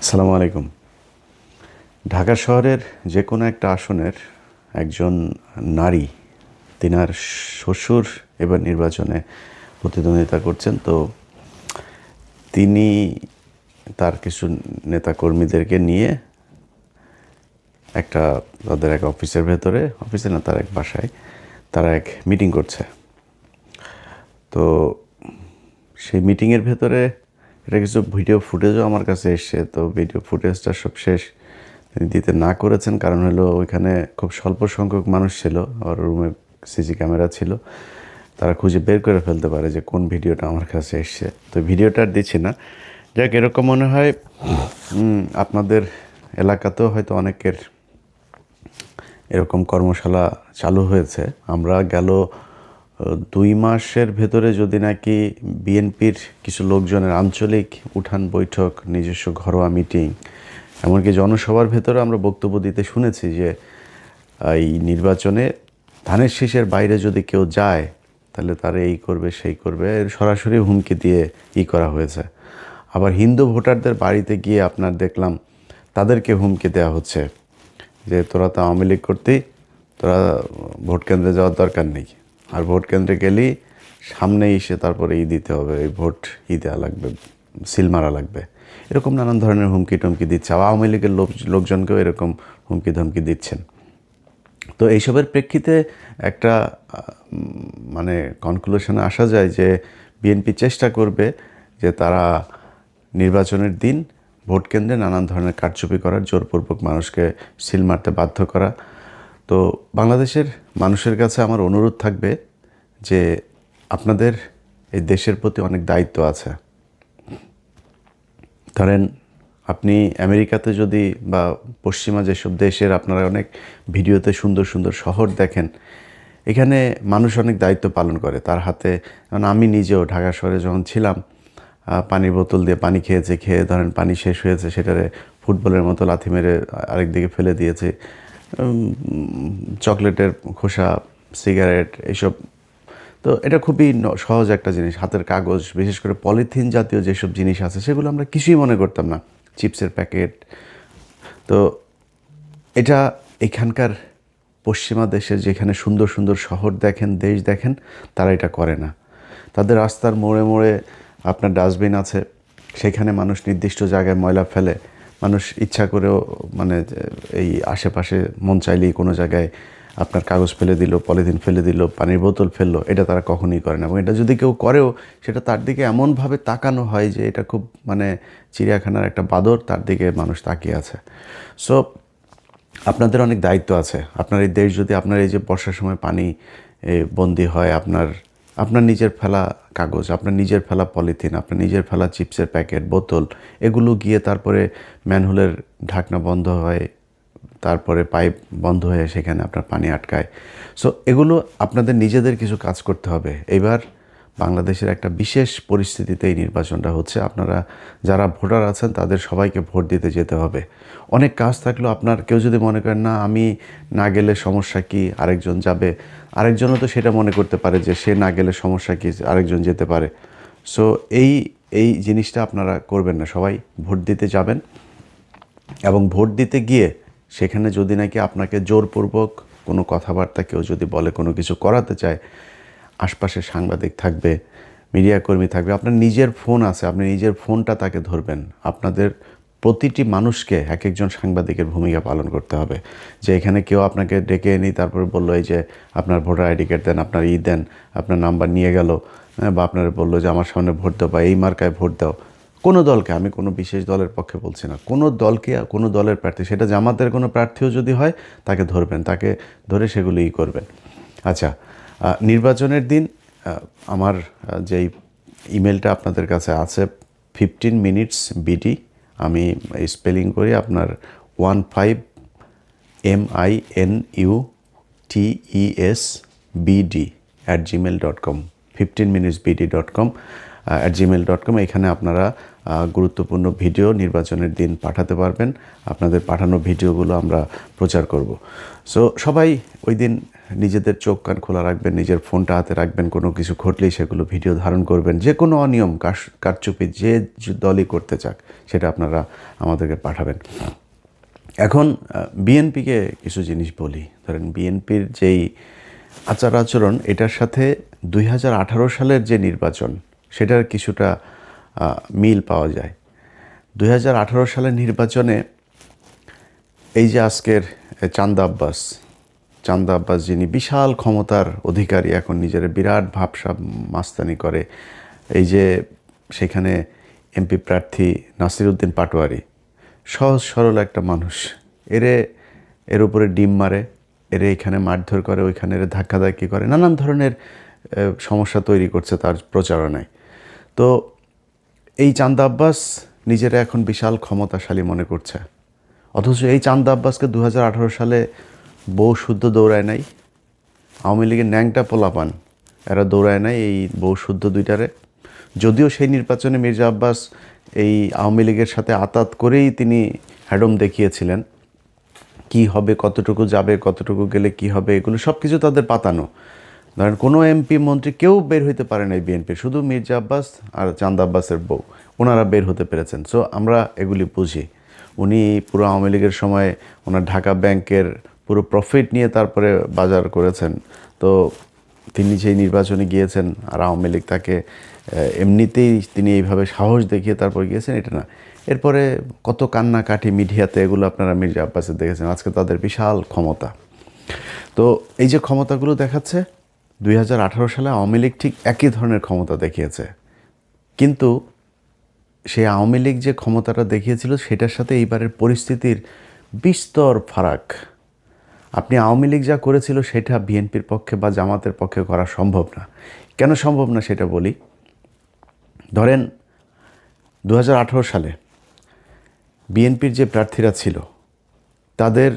আসসালামু আলাইকুম। ঢাকা শহরের যে কোনো একটা আসনের একজন নারী, তিনার শ্বশুর এবার নির্বাচনে প্রতিদ্বন্দ্বিতা করছেন। তো তিনি তার কিছু নেতাকর্মীদেরকে নিয়ে তাদের এক অফিসের ভেতরে, অফিসে না, তার এক বাসায় তারা এক মিটিং করছে। তো সেই মিটিংয়ের ভেতরে এটা কিছু ভিডিও ফুটেজও আমার কাছে এসছে। তো ভিডিও ফুটেজটা সব শেষ তিনি দিতে না করেছেন, কারণ হলো ওইখানে খুব স্বল্প সংখ্যক মানুষ ছিল, আর রুমে সিসি ক্যামেরা ছিল, তারা খুঁজে বের করে ফেলতে পারে যে কোন ভিডিওটা আমার কাছে এসছে। তো ভিডিওটা আর দিচ্ছি না। যাক, এরকম মনে হয় আপনাদের এলাকাতেও হয়তো অনেকের এরকম কর্মশালা চালু হয়েছে। আমরা গেল 2 মাসের ভেতরে যদি নাকি বিএনপির কিছু লোকজনের আঞ্চলিক উঠান বৈঠক, নিজস্ব ঘরোয়া মিটিং, এমনকি জনসভার ভেতরে আমরা বক্তব্য দিতে শুনেছি যে এই নির্বাচনে ধানের শীষের বাইরে যদি কেউ যায় তাহলে তারা এই করবে সেই করবে, সরাসরি হুমকি দিয়ে করা হয়েছে। আবার হিন্দু ভোটারদের বাড়িতে গিয়ে আপনার দেখলাম তাদেরকে হুমকি দেওয়া হচ্ছে যে তোরা তো আওয়ামী লীগ করতেই, তোরা ভোট কেন্দ্রে যাওয়ার দরকার নেই, আর ভোট কেন্দ্রে গেলেই সামনে এসে তারপরে দিতে হবে, এই ভোট দেওয়া লাগবে, সিল মারা লাগবে, এরকম নানান ধরনের হুমকি টমকি দিচ্ছে। আওয়ামী লীগের লোকজনকেও এরকম হুমকি ধমকি দিচ্ছেন। তো এইসবের প্রেক্ষিতে একটা মানে কনক্লুশনে আসা যায় যে বিএনপি চেষ্টা করবে যে তারা নির্বাচনের দিন ভোট কেন্দ্রে নানান ধরনের কারচুপি করার, জোরপূর্বক মানুষকে সিল মারতে বাধ্য করা। তো বাংলাদেশের মানুষের কাছে আমার অনুরোধ থাকবে যে আপনাদের এই দেশের প্রতি অনেক দায়িত্ব আছে। ধরেন আপনি আমেরিকাতে যদি বা পশ্চিমা যেসব দেশের আপনারা অনেক ভিডিওতে সুন্দর সুন্দর শহর দেখেন, এখানে মানুষ অনেক দায়িত্ব পালন করে তার হাতে। কারণ আমি নিজেও ঢাকা শহরে যখন ছিলাম, পানির বোতল দিয়ে পানি খেয়ে ধরেন পানি শেষ হয়েছে, সেটারে ফুটবলের মতো লাথি মেরে আরেক দিকে ফেলে দিয়েছে। চকলেটের খোসা, সিগারেট, এইসব। তো এটা খুবই সহজ একটা জিনিস। হাতের কাগজ, বিশেষ করে পলিথিন জাতীয় যেসব জিনিস আছে সেগুলো আমরা কিছুই মনে করতাম না, চিপসের প্যাকেট। তো এটা এখানকার পশ্চিমা দেশের যেখানে সুন্দর সুন্দর শহর দেখেন, দেশ দেখেন, তারা এটা করে না। তাদের রাস্তার মোড়ে মোড়ে আপনার ডাস্টবিন আছে, সেখানে মানুষ নির্দিষ্ট জায়গায় ময়লা ফেলে। মানুষ ইচ্ছা করেও মানে এই আশেপাশে মন চাইলেই কোনো জায়গায় আপনার কাগজ ফেলে দিল, পলিথিন ফেলে দিল, পানির বোতল ফেললো, এটা তারা কখনোই করে না। এবং এটা যদি কেউ করেও, সেটা তার দিকে এমনভাবে তাকানো হয় যে এটা খুব মানে চিড়িয়াখানার একটা বাঁদর, তার দিকে মানুষ তাকিয়ে আছে। সো আপনাদের অনেক দায়িত্ব আছে। আপনার এই দেশ যদি আপনার এই যে বর্ষার সময় পানি বন্দি হয়, আপনার নিজের ফেলা কাগজ, আপনার নিজের ফেলা পলিথিন, আপনার নিজের ফেলা চিপসের প্যাকেট, বোতল, এগুলো গিয়ে তারপরে ম্যানহোলের ঢাকনা বন্ধ হয়, তারপরে পাইপ বন্ধ হয়ে সেখানে আপনার পানি আটকায়। সো এগুলো আপনাদের নিজেদের কিছু কাজ করতে হবে। এবার বাংলাদেশের একটা বিশেষ পরিস্থিতিতে এই নির্বাচনটা হচ্ছে। আপনারা যারা ভোটার আছেন তাদের সবাইকে ভোট দিতে যেতে হবে। অনেক কাজ থাকলেও আপনার কেউ যদি মনে করেন না আমি না গেলে সমস্যা কি, আরেকজন যাবে, আরেকজনও তো সেটা মনে করতে পারে যে সে না গেলে সমস্যা কি, আরেকজন যেতে পারে। সো এই জিনিসটা আপনারা করবেন না, সবাই ভোট দিতে যাবেন। এবং ভোট দিতে গিয়ে সেখানে যদি নাকি আপনাকে জোরপূর্বক কোনো কথাবার্তা কেউ যদি বলে, কোনো কিছু করাতে চায়, আশপাশে সাংবাদিক থাকবে, মিডিয়া কর্মী থাকবে, আপনার নিজের ফোন আছে, আপনি নিজের ফোনটা তাকে ধরবেন। আপনাদের প্রতিটি মানুষকে এক একজন সাংবাদিকের ভূমিকা পালন করতে হবে। যে এখানে কেউ আপনাকে ডেকে এনে তারপরে বললো এই যে আপনার ভোটার আইডি কার্ড দেন, আপনার দেন, আপনার নাম্বার নিয়ে গেল, বা আপনার বললো যে আমার সামনে ভোট দাও বা এই মার্কায় ভোট দাও। কোনো দলকে, আমি কোনো বিশেষ দলের পক্ষে বলছি না, কোনো দলকে, কোনো দলের প্রার্থী, সেটা জামাতের কোনো প্রার্থীও যদি হয় তাকে ধরবেন, তাকে ধরে সেগুলোই করবেন। আচ্ছা, নির্বাচনের দিন আমার যেই ইমেলটা আপনাদের কাছে আছে 15 মিনিটস বিডি, আমি স্পেলিং করি আপনার 15minutesbd@gmail.com, 15minutesbd.com। @gmail.com। এখানে আপনারা গুরুত্বপূর্ণ ভিডিও নির্বাচনের দিন পাঠাতে পারবেন। আপনাদের পাঠানো ভিডিওগুলো আমরা প্রচার করব। সো সবাই ওই দিন নিজেদের চোখ কান খোলা রাখবেন, নিজের ফোনটা হাতে রাখবেন, কোনো কিছু ঘটলেই সেগুলো ভিডিও ধারণ করবেন। যে কোনো অনিয়ম কারচুপি যে দলই করতে চাক সেটা আপনারা আমাদেরকে পাঠাবেন। এখন বিএনপিকে কিছু জিনিস বলি। ধরেন বিএনপির যেই আচার আচরণ, এটার সাথে 2018 সালের যে নির্বাচন সেটার কিছুটা মিল পাওয়া যায়। 2018 সালের নির্বাচনে এই যে আজকের চান্দা আব্বাস যিনি বিশাল ক্ষমতার অধিকারী, এখন নিজের বিরাট ভাবসাব মাস্তানি করে, এই যে সেখানে এমপি প্রার্থী নাসির উদ্দিন পাটোয়ারি, সহজ সরল একটা মানুষ, এর উপরে ডিম মারে, এখানে মারধর করে, ওইখানে ধাক্কাধাক্কি করে, নানান ধরনের সমস্যা তৈরি করছে তার প্রচারণায়। তো এই চান্দা আব্বাস নিজেরা এখন বিশাল ক্ষমতাশালী মনে করছে, অথচ এই চান্দা আব্বাসকে 2018 সালে বউ শুদ্ধ দৌড়ায় নাই। আওয়ামী লীগের ন্যাংটা পোলাপান এরা দৌড়ায় নাই এই বউ শুদ্ধ দুইটারে। যদিও সেই নির্বাচনে মির্জা আব্বাস এই আওয়ামী লীগের সাথে আতাত করেই তিনি হ্যাডম দেখিয়েছিলেন, কি হবে, কতটুকু যাবে, কতটুকু গেলে কি হবে, এগুলো সব কিছু তাদের পাতানো। ধরেন কোনো এমপি মন্ত্রী কেউ বের হইতে পারে নাই বিএনপির, শুধু মির্জা আব্বাস আর চান্দা আব্বাসের বউ, ওনারা বের হতে পেরেছেন। সো আমরা এগুলি বুঝি। উনি পুরো আওয়ামী লীগের সময় ওনার ঢাকা ব্যাংকের পুরো প্রফিট নিয়ে তারপরে বাজার করেছেন। তো তিনি যেই নির্বাচনে গিয়েছেন আর আওয়ামী লীগ তাকে এমনিতেই তিনি এইভাবে সাহস দেখিয়ে তারপর গিয়েছেন, এটা না। এরপরে কত কান্নাকাটি মিডিয়াতে, এগুলো আপনারা মির্জা আব্বাসের দেখেছেন। আজকে তাদের বিশাল ক্ষমতা। তো এই যে ক্ষমতাগুলো দেখাচ্ছে, 2018 সালে আওয়ামী লীগ ঠিক একই ধরনের ক্ষমতা দেখিয়েছে, কিন্তু সেই আওয়ামী লীগ যে ক্ষমতাটা দেখিয়েছিল সেটার সাথে এইবারের পরিস্থিতির বিস্তর ফারাক। আপনি আওয়ামী লীগ যা করেছিল সেটা বিএনপির পক্ষে বা জামাতের পক্ষে করা সম্ভব না। কেন সম্ভব না সেটা বলি। ধরেন 2018 সালে বিএনপির যে প্রার্থীরা ছিল তাদের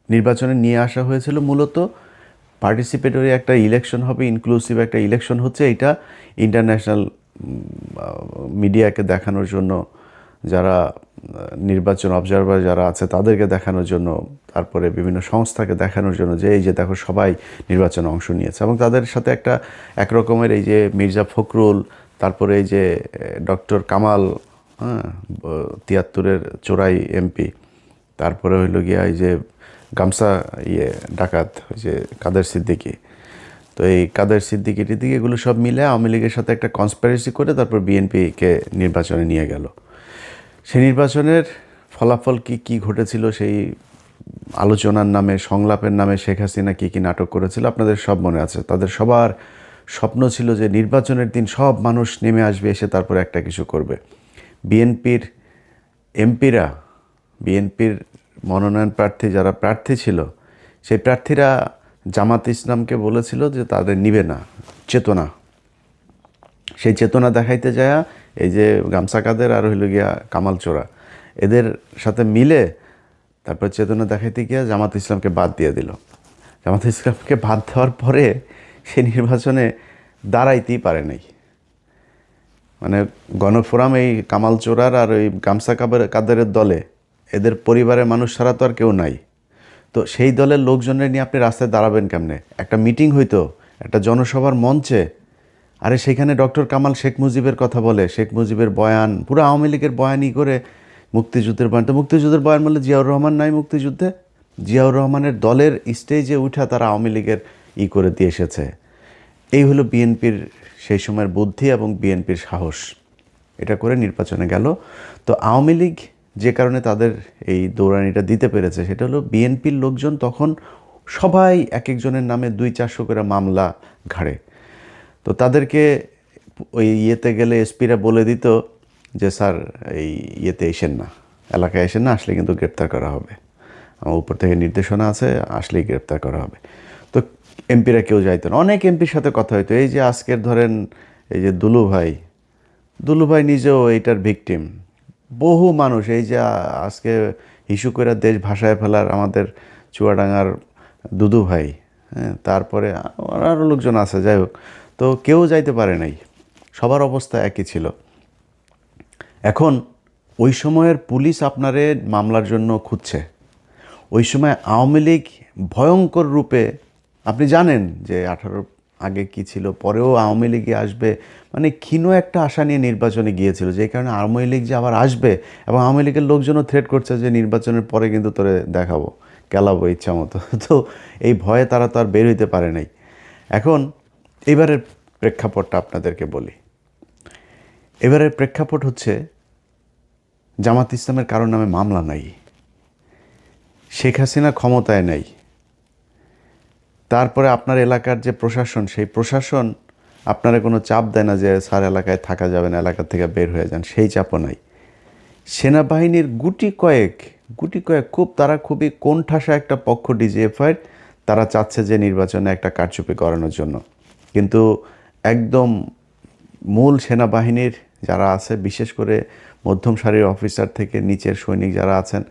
নির্বাচনে নিয়ে আসা হয়েছিল মূলত পার্টিসিপেটরি একটা ইলেকশন হবে, ইনক্লুসিভ একটা ইলেকশন হচ্ছে, এটা ইন্টারন্যাশনাল মিডিয়াকে দেখানোর জন্য, যারা নির্বাচন অবজারভার যারা আছে তাদেরকে দেখানোর জন্য, তারপরে বিভিন্ন সংস্থাকে দেখানোর জন্য যে এই যে দেখো সবাই নির্বাচনে অংশ নিয়েছে। এবং তাদের সাথে এক রকমের এই যে মির্জা ফখরুল, তারপরে এই যে ডক্টর কামাল, 73-এর চোরাই এমপি, তারপরে হইল গিয়া এই যে গামছা ডাকাত, ওই যে কাদের সিদ্দিকী, তো এই কাদের সিদ্দিকী টিদ্দিকী, এগুলো সব মিলে আওয়ামী লীগের সাথে একটা কনস্পিরেসি করে তারপর বিএনপিকে নির্বাচনে নিয়ে গেল। সেই নির্বাচনের ফলাফল কি ঘটেছিল, সেই আলোচনার নামে, সংলাপের নামে শেখ হাসিনা কি নাটক করেছিল আপনাদের সব মনে আছে। তাদের সবার স্বপ্ন ছিল যে নির্বাচনের দিন সব মানুষ নেমে আসবে, এসে তারপরে একটা কিছু করবে। বিএনপির এমপিরা, বিএনপির মনোনয়ন প্রার্থী যারা প্রার্থী ছিল, সেই প্রার্থীরা জামাত ইসলামকে বলেছিল যে তাদের নিবে না, চেতনা। সেই চেতনা দেখাইতে যায় এই যে গামছা কাদের আর হইল গিয়া কামাল চোরা, এদের সাথে মিলে তারপর চেতনা দেখাইতে গিয়া জামাত ইসলামকে বাদ দিয়ে দিল। জামাত ইসলামকে বাদ দেওয়ার পরে সেই নির্বাচনে দাঁড়াইতেই পারে নাই। মানে গণফোরাম এই কামাল চোরার আর ওই গামছা কাদেরের দলে এদের পরিবারের মানুষ ছাড়া তো আর কেউ নাই। তো সেই দলের লোকজনের নিয়ে আপনি রাস্তায় দাঁড়াবেন কেমনে? একটা মিটিং হইতো একটা জনসভার মঞ্চে, আরে সেখানে ডক্টর কামাল শেখ মুজিবের কথা বলে, শেখ মুজিবের বয়ান, পুরো আওয়ামী লীগের বয়ানই করে, মুক্তিযুদ্ধের বয়ান। তো মুক্তিযুদ্ধের বয়ান বললে জিয়াউর রহমান নাই মুক্তিযুদ্ধে, জিয়াউর রহমানের দলের স্টেজে উঠা তারা আওয়ামী লীগের করে দিয়ে এসেছে। এই হলো বিএনপির সেই সময়ের বুদ্ধি এবং বিএনপির সাহস। এটা করে নির্বাচনে গেল। তো আওয়ামী লীগ যে কারণে তাদের এই দৌড়ানিটা দিতে পেরেছে সেটা হলো বিএনপির লোকজন তখন সবাই এক একজনের নামে 200-400 করে মামলা ঘাড়ে। তো তাদেরকে ওই গেলে এসপিরা বলে দিত যে স্যার এই এসেন না, এলাকায় এসেন না, আসলে কিন্তু গ্রেপ্তার করা হবে, আমার উপর থেকে নির্দেশনা আছে, আসলেই গ্রেপ্তার করা হবে। তো এমপিরা কেউ যাইতো না। অনেক এমপির সাথে কথা হইতো। এই যে আজকের ধরেন এই যে দুলু ভাই নিজেও এইটার ভিকটিম। বহু মানুষ এই যে আজকে ইস্যু করে দেশ ভাসায় ফেলার আমাদের চুয়াডাঙ্গার দুদু ভাই, হ্যাঁ, তারপরে আরও লোকজন আছে, যাই হোক, তো কেউ যাইতে পারে নাই। সবার অবস্থা একই ছিল। এখন ওই সময়ের পুলিশ আপনারে মামলার জন্য খুঁজছে। ওই সময় আওয়ামী লীগ ভয়ঙ্কর রূপে, আপনি জানেন যে 18 আগে কি ছিল, পরেও আওয়ামী লীগে আসবে, মানে ক্ষীণ একটা আশা নিয়ে নির্বাচনে গিয়েছিল, যে কারণে আওয়ামী লীগ যে আবার আসবে, এবং আওয়ামী লীগের লোকজনও থ্রেট করছে যে নির্বাচনের পরে কিন্তু তোরে দেখাবো, কেলাবো ইচ্ছা মতো। তো এই ভয়ে তারা তো আর বের হইতে পারে নাই। এখন এবারের প্রেক্ষাপটটা আপনাদেরকে বলি। এবারের প্রেক্ষাপট হচ্ছে, জামাত ইসলামের কারো নামে মামলা নাই, শেখ হাসিনা ক্ষমতায় নেই, তারপরে আপনার এলাকার যে প্রশাসন, সেই প্রশাসন আপনারা কোনো চাপ দেয় না যে স্যার এলাকায় থাকা যাবে না, এলাকা থেকে বের হয়ে যান, সেই চাপও নাই। সেনাবাহিনীর গুটি কয়েক তারা খুবই কোণঠাসা একটা পক্ষ ডিজিএফআই, তারা চাচ্ছে যে নির্বাচনে একটা কারচুপি করানোর জন্য। কিন্তু একদম মূল সেনাবাহিনীর যারা আছে, বিশেষ করে মধ্যম সারির অফিসার থেকে নিচের সৈনিক যারা আছেন,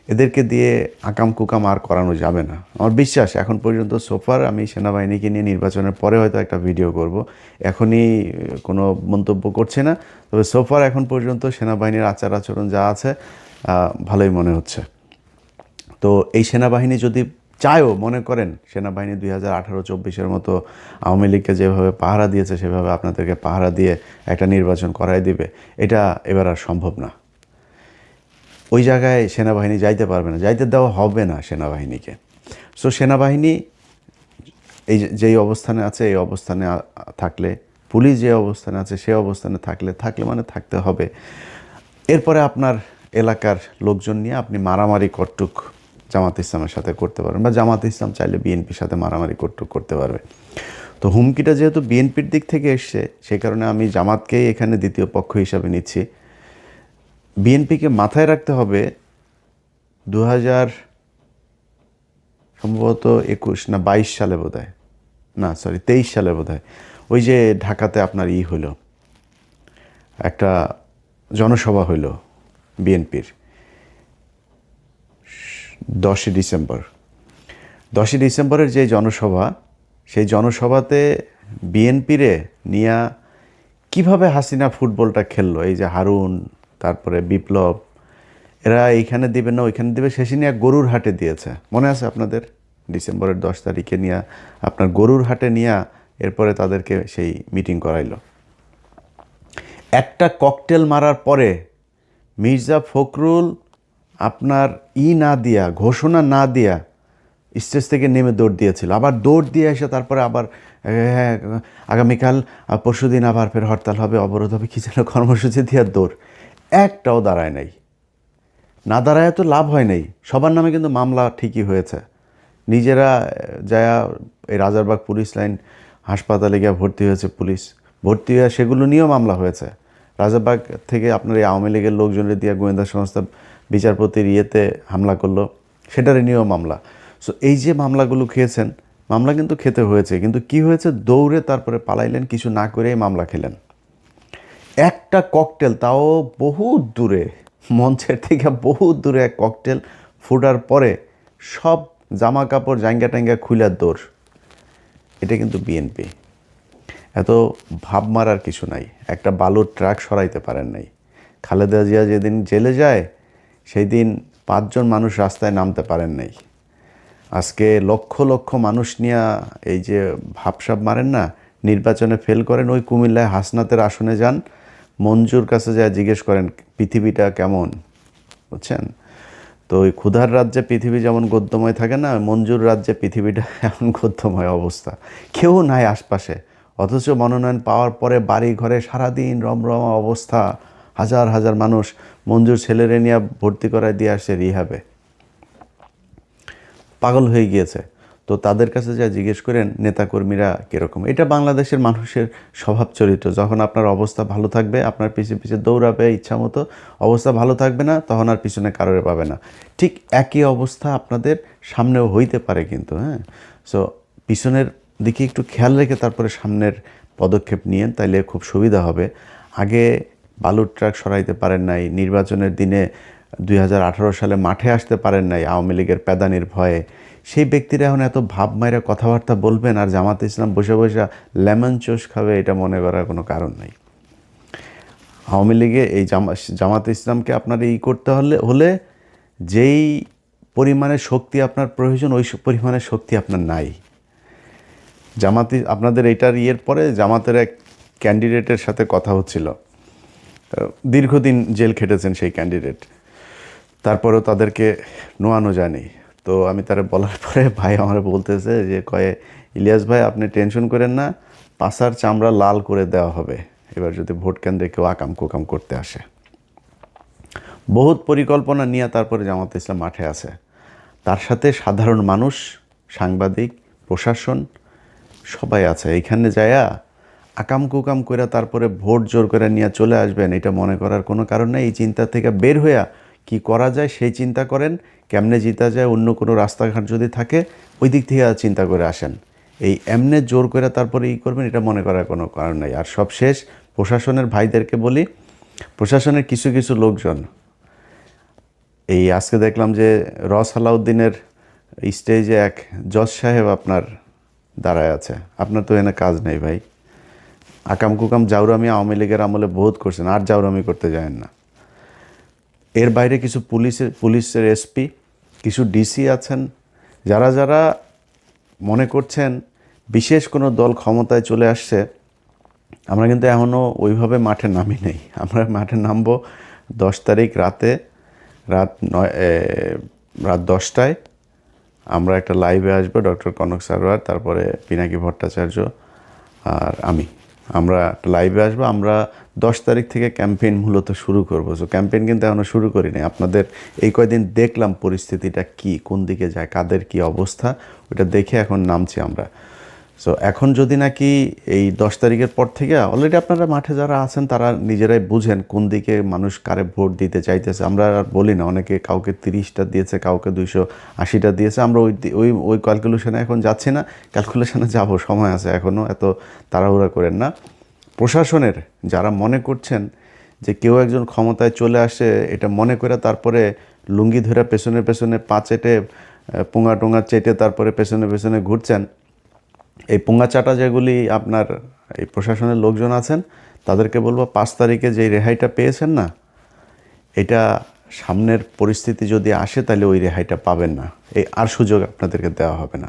এদেরকে দিয়ে আকাম কুকাম আর করানো যাবে না। আমার বিশ্বাস এখন পর্যন্ত সোফার, আমি সেনাবাহিনীকে নিয়ে নির্বাচনের পরে হয়তো একটা ভিডিও করব, এখনই কোনো মন্তব্য করছি না, তবে সোফার এখন পর্যন্ত সেনাবাহিনীর আচার আচরণ যা আছে ভালোই মনে হচ্ছে। তো এই সেনাবাহিনী যদি চায়ও, মনে করেন সেনাবাহিনী 2018-24 মতো আওয়ামী লীগকে যেভাবে পাহারা দিয়েছে সেভাবে আপনাদেরকে পাহারা দিয়ে একটা নির্বাচন করাই দিবে, এটা এবার আর সম্ভব না। ওই জায়গায় সেনাবাহিনী যাইতে পারবে না, যাইতে দেওয়া হবে না সেনাবাহিনীকে। সো সেনাবাহিনী এই যেই অবস্থানে আছে, এই অবস্থানে থাকলে, পুলিশ যে অবস্থানে আছে সে অবস্থানে থাকলে মানে থাকতে হবে। এরপরে আপনার এলাকার লোকজন নিয়ে আপনি মারামারি কট্টুক জামাত ইসলামের সাথে করতে পারবেন, বা জামাত ইসলাম চাইলে বিএনপির সাথে মারামারি কট্টুক করতে পারবে। তো হুমকিটা যেহেতু বিএনপির দিক থেকে এসছে, সেই কারণে আমি জামাতকেই এখানে দ্বিতীয় পক্ষ হিসাবে নিচ্ছি। বিএনপিকে মাথায় রাখতে হবে, 2000 সম্ভবত 21 না 22 সালে বোধহয়, না সরি 23 সালে বোধহয়, ওই যে ঢাকাতে আপনার হইল, একটা জনসভা হইল বিএনপির 10 ডিসেম্বরের যে জনসভা, সেই জনসভাতে বিএনপিরে নিয়া কিভাবে হাসিনা ফুটবলটা খেললো, এই যে হারুন, তারপরে বিপ্লব, এরা এইখানে দিবে না ওইখানে দিবে, শেষে নিয়ে গরুর হাটে দিয়েছে, মনে আছে আপনাদের? ডিসেম্বরের 10 তারিখে নিয়ে আপনার গরুর হাটে নিয়ে এরপরে তাদেরকে সেই মিটিং করাইলো। একটা ককটেল মারার পরে মির্জা ফখরুল আপনার না দিয়া, ঘোষণা না দিয়া স্টেজ থেকে নেমে দৌড় দিয়েছিল, আবার দৌড় দিয়ে এসে তারপরে আবার হ্যাঁ আগামীকাল পরশুদিন আবার ফের হরতাল হবে, অবরোধ হবে, কী যেন কর্মসূচি দিয়ে দৌড়, একটাও দাঁড়ায় নাই। না দাঁড়ায় তো লাভ হয় নাই, সবার নামে কিন্তু মামলা ঠিকই হয়েছে। নিজেরা যায়া এই রাজারবাগ পুলিশ লাইন হাসপাতালে গিয়ে ভর্তি হয়েছে পুলিশ, ভর্তি হয়ে সেগুলো নিয়েও মামলা হয়েছে। রাজারবাগ থেকে আপনার এই আওয়ামী লীগের লোকজনের দিয়ে গোয়েন্দা সংস্থা বিচারপতির হামলা করলো, সেটার নিয়েও মামলা। সো এই যে মামলাগুলো খেয়েছেন, মামলা কিন্তু খেতে হয়েছে, কিন্তু কি হয়েছে, দৌড়ে তারপরে পালাইলেন, কিছু না করেই মামলা খেলেন। একটা ককটেল, তাও বহুত দূরে, মঞ্চের থেকে বহুত দূরে এক ককটেল ফুটার পরে সব জামা কাপড় জাঙ্গা টাঙ্গা খুলার দৌড়। এটা কিন্তু বিএনপি। এত ভাব মারার কিছু নাই, একটা বালুর ট্রাক সরাইতে পারেন নাই। খালেদা জিয়া যেদিন জেলে যায় সেই দিন 5 জন মানুষ রাস্তায় নামতে পারেন নাই। আজকে লক্ষ লক্ষ মানুষ নিয়ে এই যে ভাবসাব মারেন না, নির্বাচনে ফেল করেন, ওই কুমিল্লায় হাসনাতের আসনে যান, মঞ্জুর কাছে যা জিজ্ঞেস করেন পৃথিবীটা কেমন, বুঝছেন? তো ওই ক্ষুধার রাজ্যে পৃথিবী যেমন গদ্যময় থাকে না, মঞ্জুর রাজ্যে পৃথিবীটা এমন গদ্যময় অবস্থা, কেউ নাই আশপাশে, অথচ মনোনয়ন পাওয়ার পরে বাড়ি ঘরে সারাদিন রমরমা অবস্থা, হাজার হাজার মানুষ মঞ্জুর ছেলেরে নিয়ে ভর্তি করায় দিয়ে আসছে রিহাবে, পাগল হয়ে গিয়েছে। তো তাদের কাছে যা জিজ্ঞেস করেন নেতাকর্মীরা কীরকম, এটা বাংলাদেশের মানুষের স্বভাব চরিত্র। যখন আপনার অবস্থা ভালো থাকবে আপনার পিছে পিছে দৌড়াবে ইচ্ছা মতো, অবস্থা ভালো থাকবে না তখন আর পিছনে কারোরে পাবে না। ঠিক একই অবস্থা আপনাদের সামনেও হইতে পারে কিন্তু, হ্যাঁ। সো পিছনের দিকে একটু খেয়াল রেখে তারপরে সামনের পদক্ষেপ নিয়েন, তাইলে খুব সুবিধা হবে। আগে বালুর ট্রাক সরাইতে পারেন নাই, নির্বাচনের দিনে 2018 সালে মাঠে আসতে পারেন নাই আওয়ামী লীগের প্যাদানির ভয়ে, সেই ব্যক্তিরা এখন এত ভাব মাইরা কথাবার্তা বলবেন আর জামাতে ইসলাম বসে বসে লেমন চোষ খাবে, এটা মনে করার কোনো কারণ নেই। আওয়ামী লীগে এই জামাতে ইসলামকে আপনার করতে হলে যেই পরিমাণে শক্তি আপনার প্রয়োজন ওই পরিমাণের শক্তি আপনার নাই। আপনাদের এইটার পরে জামাতের এক ক্যান্ডিডেটের সাথে কথা হচ্ছিল, দীর্ঘদিন জেল খেটেছেন সেই ক্যান্ডিডেট, তারপরেও তাদেরকে নোয়ানো যায়নি। তো আমি তারা বলার পরে ভাই আমার বলতেছে যে ইলিয়াস ভাই আপনি টেনশন করেন না, পাছার চামড়া লাল করে দেওয়া হবে এবার যদি ভোট কেন্দ্রে কেউ আকাম কুকাম করতে আসে। বহুত পরিকল্পনা নিয়ে তারপরে জামাতে ইসলাম মাঠে আছে, তার সাথে সাধারণ মানুষ, সাংবাদিক, প্রশাসন সবাই আছে। এইখানে যায়া আকাম কুকাম করে তারপরে ভোট জোর করে নিয়ে চলে আসবেন, এটা মনে করার কোনো কারণ নেই। এই চিন্তা থেকে বের হইয়া কি করা যায় সেই চিন্তা করেন, কেমনে জিতা যায়, অন্য কোনো রাস্তাঘাট যদি থাকে ওই দিক থেকে চিন্তা করে আসেন। এই এমনে জোর করে তারপরে করবেন, এটা মনে করার কোনো কারণ নেই। আর সব শেষ, প্রশাসনের ভাইদেরকে বলি, প্রশাসনের কিছু কিছু লোকজন এই আজকে দেখলাম যে সালাউদ্দিনের স্টেজে এক জজ সাহেব আপনার দাঁড়ায় আছে। আপনার তো এনে কাজ নেই ভাই, আকাম কুকাম জাউরামি আওয়ামী লীগের আমলে বহুত করছেন, আর জাউরামি করতে যায়েন না। এর বাইরে কিছু পুলিশের এসপি, কিছু ডিসি আছেন, যারা যারা মনে করছেন বিশেষ কোনো দল ক্ষমতায় চলে আসছে। আমরা কিন্তু এখনও ওইভাবে মাঠে নামি নেই। আমরা মাঠে নামবো 10 তারিখ রাত 10টায়। আমরা একটা লাইভে আসবো, ডক্টর কনক সারোয়ার, তারপরে পিনাকি ভট্টাচার্য আর আমরা একটা লাইভে আসবো। আমরা 10 তারিখ থেকে ক্যাম্পেইন মূলত শুরু করবো। সো ক্যাম্পেইন কিন্তু এখনও শুরু করিনি। আপনাদের এই কয়দিন দেখলাম পরিস্থিতিটা কি, কোন দিকে যায়, কাদের কি অবস্থা, ওটা দেখে এখন নামছি আমরা। সো এখন যদি নাকি এই 10 তারিখের পর থেকে অলরেডি আপনারা মাঠে যারা আছেন তারা নিজেরাই বুঝেন কোন দিকে মানুষ কারে ভোট দিতে চাইতেছে। আমরা আর বলি না, অনেকে কাউকে 30টা দিয়েছে, কাউকে 280টা দিয়েছে। আমরা ওই ক্যালকুলেশনে এখন যাচ্ছি না, ক্যালকুলেশনে যাব, সময় আছে এখনও, এত তাড়াহুড়া করেন না। প্রশাসনের যারা মনে করছেন যে কেউ একজন ক্ষমতায় চলে আসে, এটা মনে করে তারপরে লুঙ্গি ধরে পেছনে পেছনে পা চেটে পোঙা টোঙা চেটে তারপরে পেছনে পেছনে ঘুরছেন, এই পোঙা চাটা যেগুলি আপনার এই প্রশাসনের লোকজন আছেন, তাদেরকে বলবো 5 তারিখে যেই রেহাইটা পেয়েছেন না, এটা সামনের পরিস্থিতি যদি আসে তাহলে ওই রেহাইটা পাবেন না, এই আর সুযোগ আপনাদেরকে দেওয়া হবে না।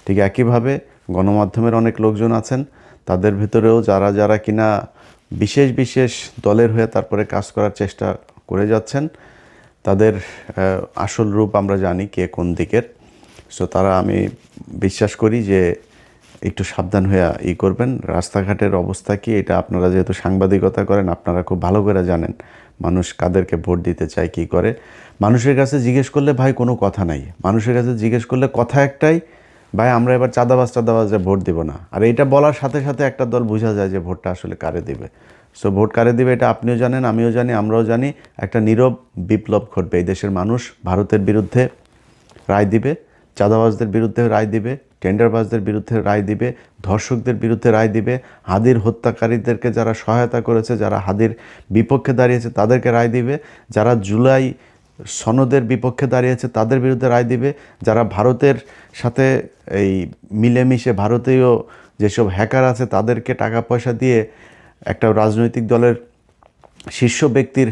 ঠিক একইভাবে গণমাধ্যমের অনেক লোকজন আছেন, তাদের ভিতরেও যারা যারা কিনা বিশেষ বিশেষ দলের হয়ে তারপরে কাজ করার চেষ্টা করে যাচ্ছেন, তাদের আসল রূপ আমরা জানি কে কোন দিকের। সো তারা, আমি বিশ্বাস করি যে একটু সাবধান হয়ে করবেন। রাস্তাঘাটের অবস্থা কি, এটা আপনারা যেহেতু সাংবাদিকতা করেন আপনারা খুব ভালো করে জানেন মানুষ কাদেরকে ভোট দিতে চায়, কী করে। মানুষের কাছে জিজ্ঞেস করলে ভাই কোনো কথা নাই, মানুষের কাছে জিজ্ঞেস করলে কথা একটাই, ভাই আমরা এবার চাঁদাবাজে ভোট দিব না। আর এইটা বলার সাথে সাথে একটা দল বোঝা যায় যে ভোটটা আসলে কারে দিবে। সো ভোট কারে দিবে এটা আপনিও জানেন, আমিও জানি, আমরাও জানি। একটা নীরব বিপ্লব ঘটবে, এই দেশের মানুষ ভারতের বিরুদ্ধে রায় দিবে, চাঁদাবাজদের বিরুদ্ধে রায় দিবে, টেন্ডারবাজদের বিরুদ্ধে রায় দিবে, ধর্ষকদের বিরুদ্ধে রায় দিবে, হাদির হত্যাকারীদেরকে যারা সহায়তা করেছে, যারা হাদির বিপক্ষে দাঁড়িয়েছে তাদেরকে রায় দিবে, যারা জুলাই সনদের বিপক্ষে দাঁড়িয়েছে তাদের বিরুদ্ধে রায় দিবে, যারা ভারতের সাথে এই মিলেমিশে ভারতীয় যেসব হ্যাকার আছে তাদেরকে টাকা পয়সা দিয়ে একটা রাজনৈতিক দলের শীর্ষ ব্যক্তির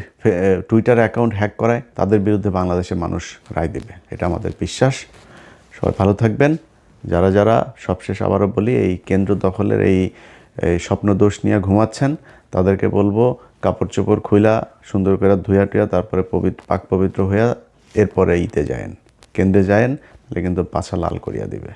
টুইটার অ্যাকাউন্ট হ্যাক করায়, তাদের বিরুদ্ধে বাংলাদেশের মানুষ রায় দেবে, এটা আমাদের বিশ্বাস। সবাই ভালো থাকবেন। যারা যারা, সবশেষ আবারও বলি, এই কেন্দ্র দখলের এই স্বপ্ন দোষ নিয়ে ঘুমাচ্ছেন, তাদেরকে বলবো কাপড় চোপড় খুইলা সুন্দর করে ধুয়া টুয়া তারপরে পাক পবিত্র হইয়া এরপরে যায়েন, কেন্দ্রে যায়েন, তাহলে কিন্তু পাছা লাল করিয়া দিবে।